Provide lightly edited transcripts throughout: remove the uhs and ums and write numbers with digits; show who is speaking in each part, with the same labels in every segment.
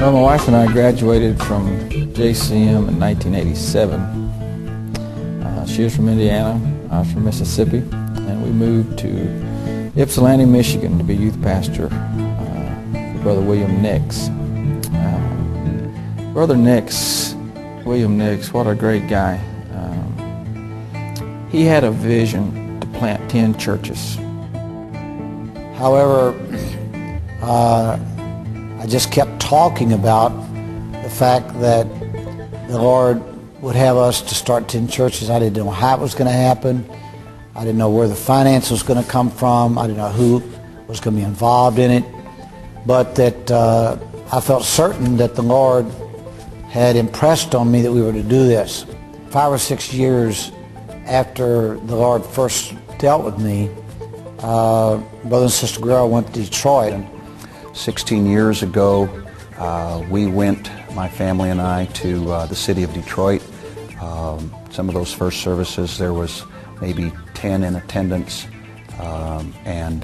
Speaker 1: Well, my wife and I graduated from JCM in 1987. She was from Indiana, I was from Mississippi, and we moved to Ypsilanti, Michigan to be youth pastor for Brother William Nix. Brother Nix, William Nix, what a great guy. He had a vision to plant 10 churches.
Speaker 2: However, I just kept talking about the fact that the Lord would have us to start 10 churches. I didn't know how it was going to happen. I didn't know where the finance was going to come from. I didn't know who was going to be involved in it. But that I felt certain that the Lord had impressed on me that we were to do this. 5 or 6 years after the Lord first dealt with me, Brother and Sister Guerrero went to Detroit.
Speaker 3: 16 years ago, we went, my family and I, to the city of Detroit. Some of those first services, there was maybe 10 in attendance, and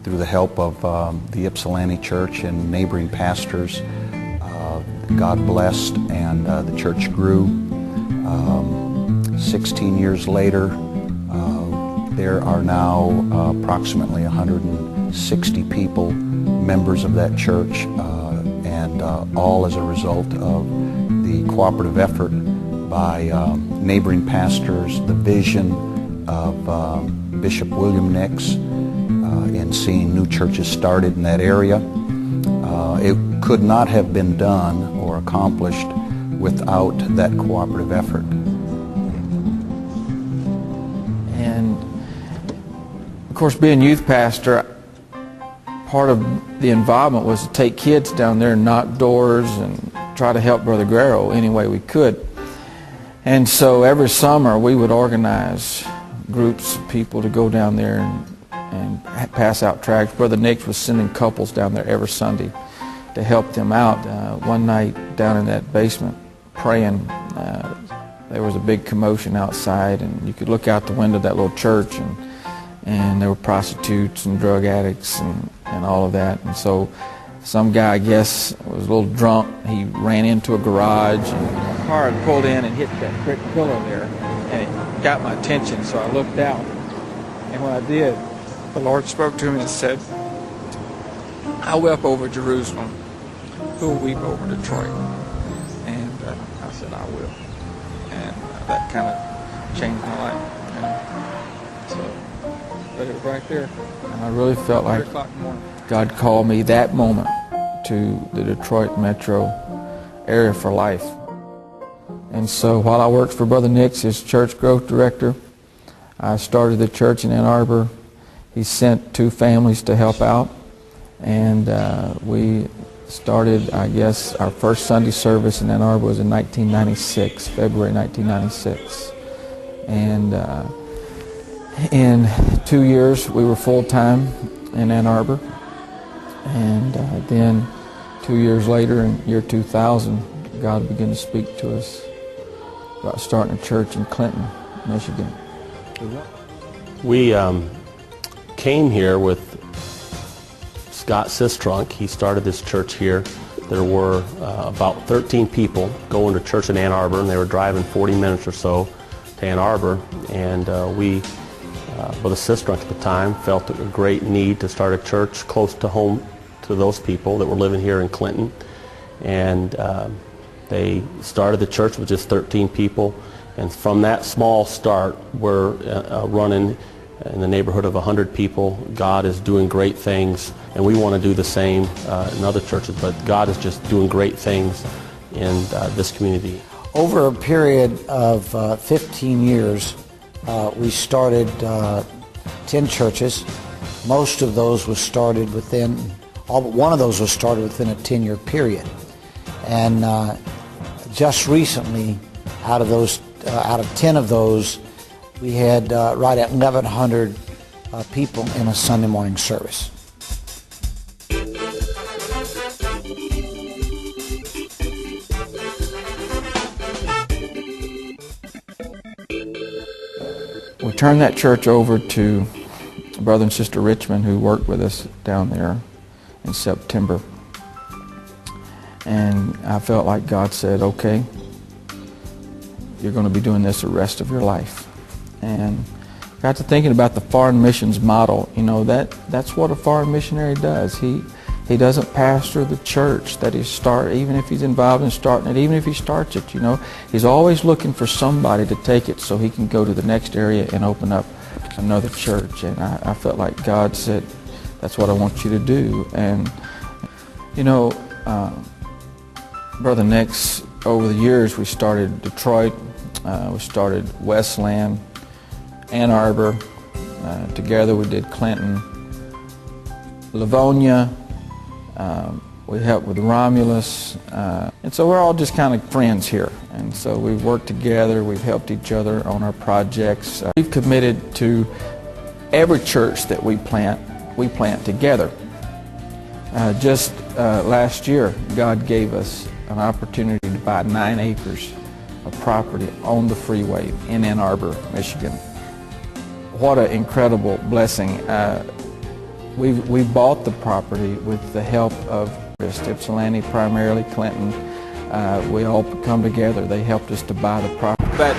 Speaker 3: through the help of the Ypsilanti Church and neighboring pastors, God blessed, and the church grew. 16 years later, there are now approximately 160 people, members of that church, and all as a result of the cooperative effort by neighboring pastors, the vision of Bishop William Nix in seeing new churches started in that area. It could not have been done or accomplished without that cooperative effort.
Speaker 1: And of course, being youth pastor, part of the involvement was to take kids down there and knock doors and try to help Brother Guerrero any way we could. And so every summer we would organize groups of people to go down there and pass out tracts. Brother Nix was sending couples down there every Sunday to help them out. One night down in that basement praying, there was a big commotion outside, and you could look out the window of that little church, and there were prostitutes and drug addicts and all of that. And so some guy, I guess, was a little drunk. He ran into a garage, and a car had pulled in and hit that brick pillar there, and it got my attention, so I looked out. And when I did, the Lord spoke to me and said, "I wept over Jerusalem. Who will weep over Detroit?" And I said, "I will." And that kind of changed my life. But it was right there. And I really felt like God called me that moment to the Detroit metro area for life. And so while I worked for Brother Nix as church growth director, I started the church in Ann Arbor. He sent 2 families to help out, and we started, I guess, our first Sunday service in Ann Arbor was in 1996, February 1996. And in 2 years, we were full-time in Ann Arbor. And then 2 years later, in year 2000, God began to speak to us about starting a church in Clinton, Michigan.
Speaker 4: We came here with Scott Sistrunk. He started this church here. There were about 13 people going to church in Ann Arbor, and they were driving 40 minutes or so to Ann Arbor. And we, Brother Sistrunk at the time, felt a great need to start a church close to home to those people that were living here in Clinton. And they started the church with just 13 people. And from that small start, we're running in the neighborhood of 100 people. God is doing great things, and we want to do the same in other churches, but God is just doing great things in this community.
Speaker 2: Over a period of 15 years, we started 10 churches. Most of those was started within, all but one of those was started within a 10-year period. And just recently, out of 10 of those, we had right at 1,100 people in a Sunday morning service.
Speaker 1: We turned that church over to Brother and Sister Richmond, who worked with us down there in September. And I felt like God said, okay, you're going to be doing this the rest of your life. And got to thinking about the foreign missions model. You know, that's what a foreign missionary does. He doesn't pastor the church that he started, even if he's involved in starting it, even if he starts it, you know. He's always looking for somebody to take it so he can go to the next area and open up another church. And I felt like God said, that's what I want you to do. And, you know, Brother Nix, over the years we started Detroit, we started Westland, Ann Arbor, together we did Clinton, Livonia, we helped with Romulus, and so we're all just kind of friends here. And so we've worked together, we've helped each other on our projects. We've committed to every church that we plant together. Just last year, God gave us an opportunity to buy 9 acres of property on the freeway in Ann Arbor, Michigan. What an incredible blessing. We bought the property with the help of Ypsilanti, primarily Clinton. We all come together. They helped us to buy the property. But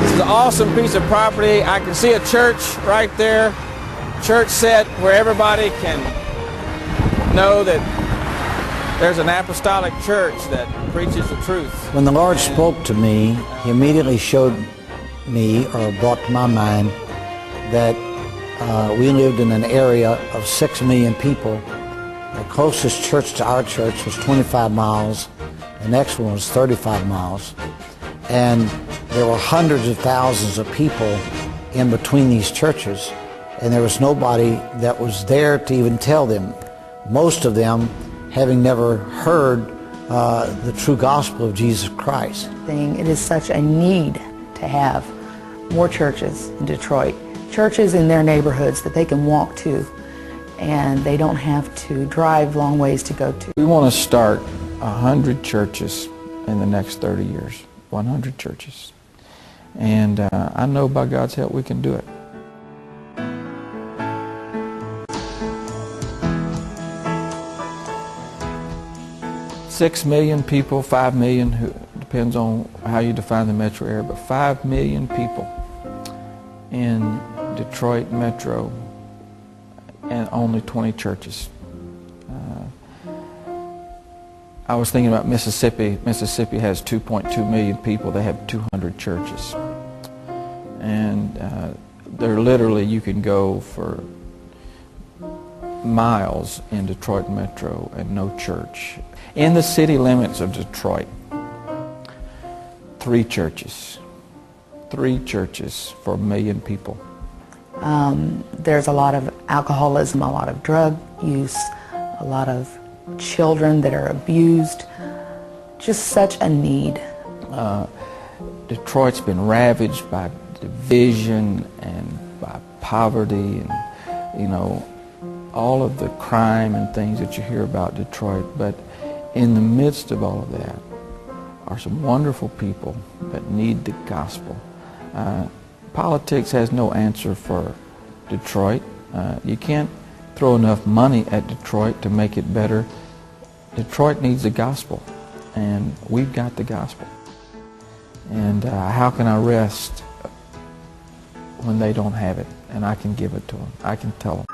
Speaker 1: this is an awesome piece of property. I can see a church right there, church set where everybody can know that there's an apostolic church that preaches the truth.
Speaker 2: When the Lord spoke to me, He immediately showed me, or brought to my mind, that we lived in an area of 6 million people. The closest church to our church was 25 miles. The next one was 35 miles. And there were hundreds of thousands of people in between these churches, and there was nobody that was there to even tell them. Most of them having never heard the true gospel of Jesus Christ.
Speaker 5: It is such a need to have more churches in Detroit, churches in their neighborhoods that they can walk to, and they don't have to drive long ways to go to.
Speaker 1: We want to start 100 churches in the next 30 years, 100 churches. And I know by God's help we can do it. $6 million people, 5 million, depends on how you define the metro area, but 5 million people in Detroit metro and only 20 churches. I was thinking about Mississippi. Mississippi has 2.2 million people. They have 200 churches. And they're literally, you can go for miles in Detroit metro and no church. In the city limits of Detroit, 3 churches. 3 churches for 1 million people.
Speaker 5: There's a lot of alcoholism, a lot of drug use, a lot of children that are abused. Just such a need.
Speaker 1: Detroit's been ravaged by division and by poverty and, you know, all of the crime and things that you hear about Detroit. But in the midst of all of that are some wonderful people that need the gospel. Politics has no answer for Detroit. You can't throw enough money at Detroit to make it better. Detroit needs the gospel, and we've got the gospel. And how can I rest when they don't have it, and I can give it to them? I can tell them.